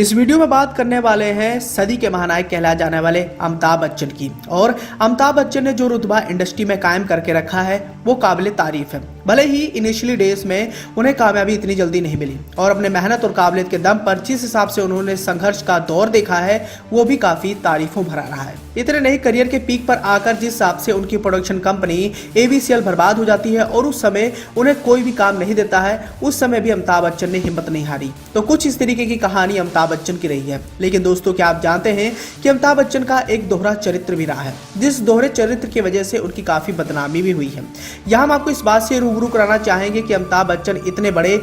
इस वीडियो में बात करने वाले हैं सदी के महानायक कहलाए जाने वाले अमिताभ बच्चन की। और अमिताभ बच्चन ने जो रुतबा इंडस्ट्री में कायम करके रखा है वो काबिल तारीफ है। भले ही इनिशियली डेज में उन्हें कामयाबी इतनी जल्दी नहीं मिली और अपने मेहनत और काबिलियत के दम पर जिस हिसाब से उन्होंने संघर्ष का दौर देखा है वो भी काफी तारीफों भरा रहा है। इतने नहीं, करियर के पीक पर आकर जिस हिसाब से उनकी प्रोडक्शन कंपनी ABCL बर्बाद हो जाती है और उस समय उन्हें कोई भी काम नहीं देता है, उस समय भी अमिताभ बच्चन ने हिम्मत नहीं हारी। तो कुछ इस तरीके की कहानी अमिताभ बच्चन की रही है। लेकिन दोस्तों, क्या आप जानते हैं कि अमिताभ बच्चन का एक दोहरा चरित्र भी रहा है, जिस दोहरे चरित्र की वजह से उनकी काफी बदनामी भी हुई है। यहाँ हम आपको इस बात से रूबरू कराना चाहेंगे कि अमिताभ बच्चन इतने बड़े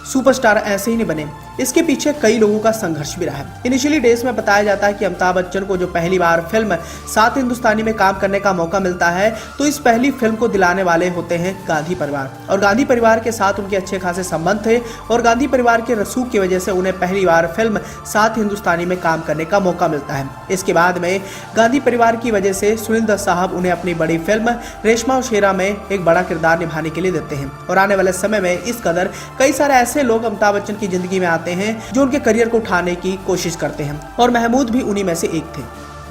सुपरस्टार ऐसे ही नहीं बने, इसके पीछे कई लोगों का संघर्ष भी रहा है। इनिशियली डेज में बताया जाता है कि अमिताभ बच्चन को जो पहली बार फिल्म सात हिंदुस्तानी में काम करने का मौका मिलता है तो इस पहली फिल्म को दिलाने वाले होते हैं गांधी परिवार। और गांधी परिवार के साथ उनके अच्छे खासे संबंध थे और गांधी परिवार के रसूख की वजह से उन्हें पहली बार फिल्म सात हिंदुस्तानी में काम करने का मौका मिलता है। इसके बाद में गांधी परिवार की वजह से सुनील दत्त साहब उन्हें अपनी बड़ी फिल्म रेशमा और शेरा में एक बड़ा किरदार निभाने के लिए देते हैं। और आने वाले समय में इस कदर कई सारे ऐसे लोग अमिताभ बच्चन की जिंदगी में आते हैं जो उनके करियर को उठाने की कोशिश करते हैं और महमूद भी उन्हीं में से एक थे।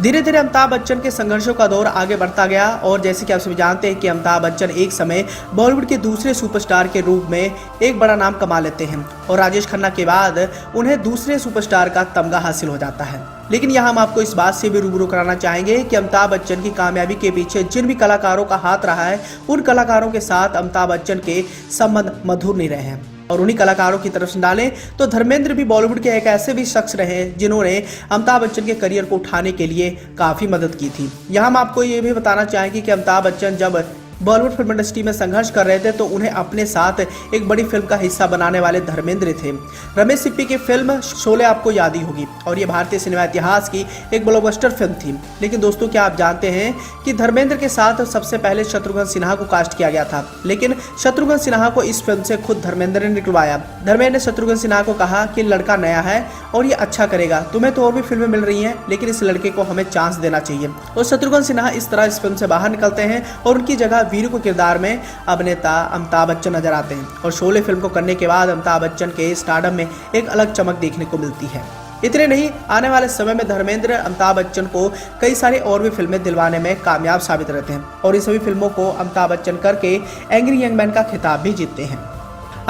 धीरे धीरे अमिताभ बच्चन के संघर्षों का दौर आगे बढ़ता गया और जैसे कि आप सभी जानते हैं कि अमिताभ बच्चन एक समय बॉलीवुड के दूसरे सुपरस्टार के रूप में एक बड़ा नाम कमा लेते हैं और राजेश खन्ना के बाद उन्हें दूसरे सुपरस्टार का तमगा हासिल हो जाता है। लेकिन यहाँ हम आपको इस बात से भी रूबरू कराना चाहेंगे कि अमिताभ बच्चन की कामयाबी के पीछे जिन भी कलाकारों का हाथ रहा है उन कलाकारों के साथ अमिताभ बच्चन के संबंध मधुर नहीं रहे हैं। और उन्हीं कलाकारों की तरफ से डालें तो धर्मेंद्र भी बॉलीवुड के एक ऐसे भी शख्स रहे जिन्होंने अमिताभ बच्चन के करियर को उठाने के लिए काफी मदद की थी। यहाँ हम आपको ये भी बताना चाहेंगे कि अमिताभ बच्चन जब बॉलीवुड फिल्म इंडस्ट्री में संघर्ष कर रहे थे तो उन्हें अपने साथ एक बड़ी फिल्म का हिस्सा बनाने वाले धर्मेंद्र थे। रमेश सिप्पी की फिल्म शोले आपको याद ही होगी और ये भारतीय सिनेमा इतिहास की एक ब्लॉकबस्टर फिल्म थी। लेकिन दोस्तों, क्या आप जानते हैं कि धर्मेंद्र के साथ सबसे पहले शत्रुघ्न सिन्हा को कास्ट किया गया था, लेकिन शत्रुघ्न सिन्हा को इस फिल्म से खुद धर्मेंद्र ने निकलवाया। धर्मेंद्र ने शत्रुघ्न सिन्हा को कहा कि लड़का नया है और ये अच्छा करेगा, तुम्हें तो और भी फिल्में मिल रही हैं लेकिन इस लड़के को हमें चांस देना चाहिए। और शत्रुघ्न सिन्हा इस तरह इस फिल्म से बाहर निकलते हैं और उनकी जगह वीरू को किरदार में अभिनेता अमिताभ बच्चन नजर आते हैं। और शोले फिल्म को करने के बाद अमिताभ बच्चन के स्टारडम में एक अलग चमक देखने को मिलती है। इतने नहीं, आने वाले समय में धर्मेंद्र अमिताभ बच्चन को कई सारी और भी फिल्में दिलवाने में कामयाब साबित रहते हैं और इन सभी फिल्मों को अमिताभ बच्चन करके एंग्री यंग मैन का खिताब भी जीतते हैं।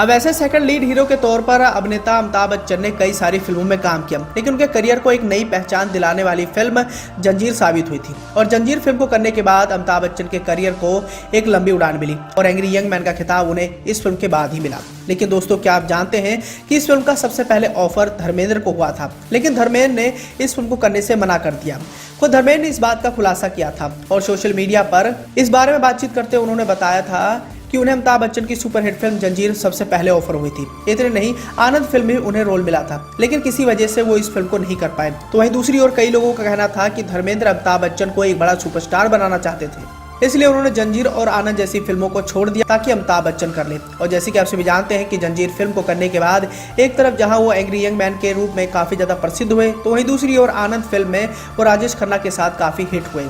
अब ऐसे सेकंड लीड हीरो के तौर पर अभिनेता अमिताभ बच्चन ने कई सारी फिल्मों में काम किया, लेकिन उनके करियर को एक नई पहचान दिलाने वाली फिल्म जंजीर साबित हुई थी। और जंजीर फिल्म को करने के बाद अमिताभ बच्चन के करियर को एक लंबी उड़ान मिली और एंग्री यंग मैन का खिताब उन्हें इस फिल्म के बाद ही मिला। लेकिन दोस्तों, क्या आप जानते हैं कि इस फिल्म का सबसे पहले ऑफर धर्मेंद्र को हुआ था, लेकिन धर्मेंद्र ने इस फिल्म को करने से मना कर दिया। खुद धर्मेंद्र ने इस बात का खुलासा किया था और सोशल मीडिया पर इस बारे में बातचीत करते हुए उन्होंने बताया था कि उन्हें अमिताभ बच्चन की सुपरहिट फिल्म जंजीर सबसे पहले ऑफर हुई थी। इतने नहीं, आनंद फिल्म में उन्हें रोल मिला था, लेकिन किसी वजह से वो इस फिल्म को नहीं कर पाए। तो वहीं दूसरी ओर कई लोगों का कहना था कि धर्मेंद्र अमिताभ बच्चन को एक बड़ा सुपरस्टार बनाना चाहते थे, इसलिए उन्होंने जंजीर और आनंद जैसी फिल्मों को छोड़ दिया ताकि अमिताभ बच्चन कर ले। और जैसे कि आप सभी जानते हैं कि जंजीर फिल्म को करने के बाद एक तरफ जहां वो एंग्री यंग मैन के रूप में काफी ज्यादा प्रसिद्ध हुए, तो वहीं दूसरी ओर आनंद फिल्म में वो राजेश खन्ना के साथ काफी हिट हुए।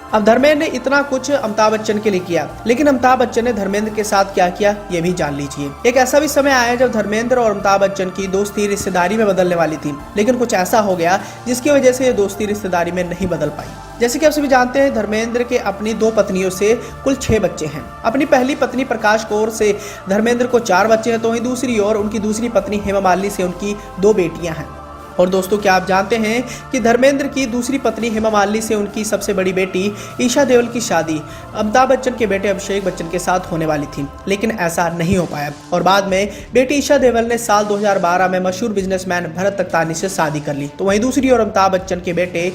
अब धर्मेंद्र ने इतना कुछ अमिताभ बच्चन के लिए किया, लेकिन अमिताभ बच्चन ने धर्मेंद्र के साथ क्या किया ये भी जान लीजिए। एक ऐसा भी समय आया जब धर्मेंद्र और अमिताभ बच्चन की दोस्ती रिश्तेदारी में बदलने वाली थी, लेकिन कुछ ऐसा हो गया जिसकी वजह से ये दोस्ती रिश्तेदारी में नहीं बदल पाई। जैसे कि आप सभी जानते हैं, धर्मेंद्र के अपनी 2 पत्नियों से कुल 6 बच्चे हैं। अपनी पहली पत्नी प्रकाश कौर से धर्मेंद्र को 4 बच्चे हैं, तो वहीं दूसरी ओर उनकी दूसरी पत्नी हेमा मालिनी से उनकी 2 बेटियां हैं। और दोस्तों, क्या आप जानते हैं कि धर्मेंद्र की दूसरी पत्नी हेमा मालिनी से उनकी सबसे बड़ी बेटी ईशा देओल की शादी अमिताभ बच्चन के बेटे अभिषेक बच्चन के साथ होने वाली थी, लेकिन ऐसा नहीं हो पाया और बाद में बेटी ईशा देओल ने साल 2012 में मशहूर बिजनेसमैन भरत तख्तानी से शादी कर ली। तो वहीं दूसरी ओर अमिताभ बच्चन के बेटे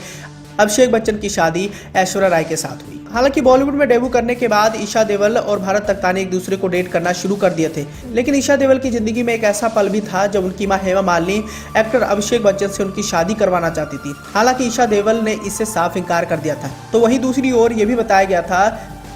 अभिषेक बच्चन की शादी ऐश्वर्या राय के साथ हुई। हालांकि बॉलीवुड में डेब्यू करने के बाद ईशा देओल और भरत तख्तानी एक दूसरे को डेट करना शुरू कर दिए थे, लेकिन ईशा देओल की जिंदगी में एक ऐसा पल भी था जब उनकी मां हेमा मालिनी एक्टर अभिषेक बच्चन से उनकी शादी करवाना चाहती थी। हालांकि ईशा देओल ने इससे साफ इनकार कर दिया था। तो वहीं दूसरी ओर यह भी बताया गया था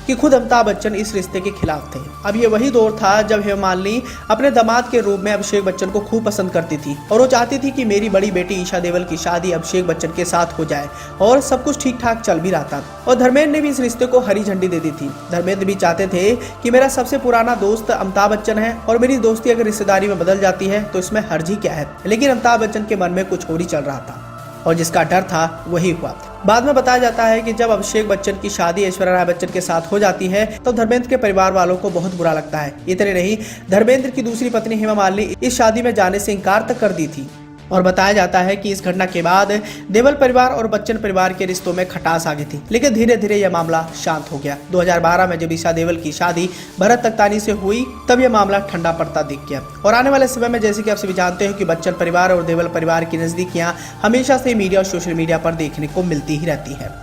कि खुद अमिताभ बच्चन इस रिश्ते के खिलाफ थे। अब ये वही दौर था जब हेमा मालिनी अपने दामाद के रूप में अभिषेक बच्चन को खूब पसंद करती थी और वो चाहती थी कि मेरी बड़ी बेटी ईशा देओल की शादी अभिषेक बच्चन के साथ हो जाए, और सब कुछ ठीक ठाक चल भी रहा था। और धर्मेंद्र ने भी इस रिश्ते को हरी झंडी दे दी थी। धर्मेंद्र भी चाहते थे कि मेरा सबसे पुराना दोस्त अमिताभ बच्चन है और मेरी दोस्ती अगर रिश्तेदारी में बदल जाती है तो इसमें हर्ज ही क्या है। लेकिन अमिताभ बच्चन के मन में कुछ और ही चल रहा था और जिसका डर था वही हुआ। बाद में बताया जाता है कि जब अभिषेक बच्चन की शादी ऐश्वर्या राय बच्चन के साथ हो जाती है तो धर्मेंद्र के परिवार वालों को बहुत बुरा लगता है। इतने नहीं, धर्मेंद्र की दूसरी पत्नी हेमा मालिनी इस शादी में जाने से इनकार तक कर दी थी। और बताया जाता है कि इस घटना के बाद देओल परिवार और बच्चन परिवार के रिश्तों में खटास आ गई थी, लेकिन धीरे धीरे यह मामला शांत हो गया। 2012 में जब ईशा देओल की शादी भरत तख्तानी से हुई तब यह मामला ठंडा पड़ता दिख गया। और आने वाले समय में जैसे कि आप सभी जानते हो कि बच्चन परिवार और देओल परिवार की नजदीकियां हमेशा से मीडिया और सोशल मीडिया पर देखने को मिलती ही रहती है।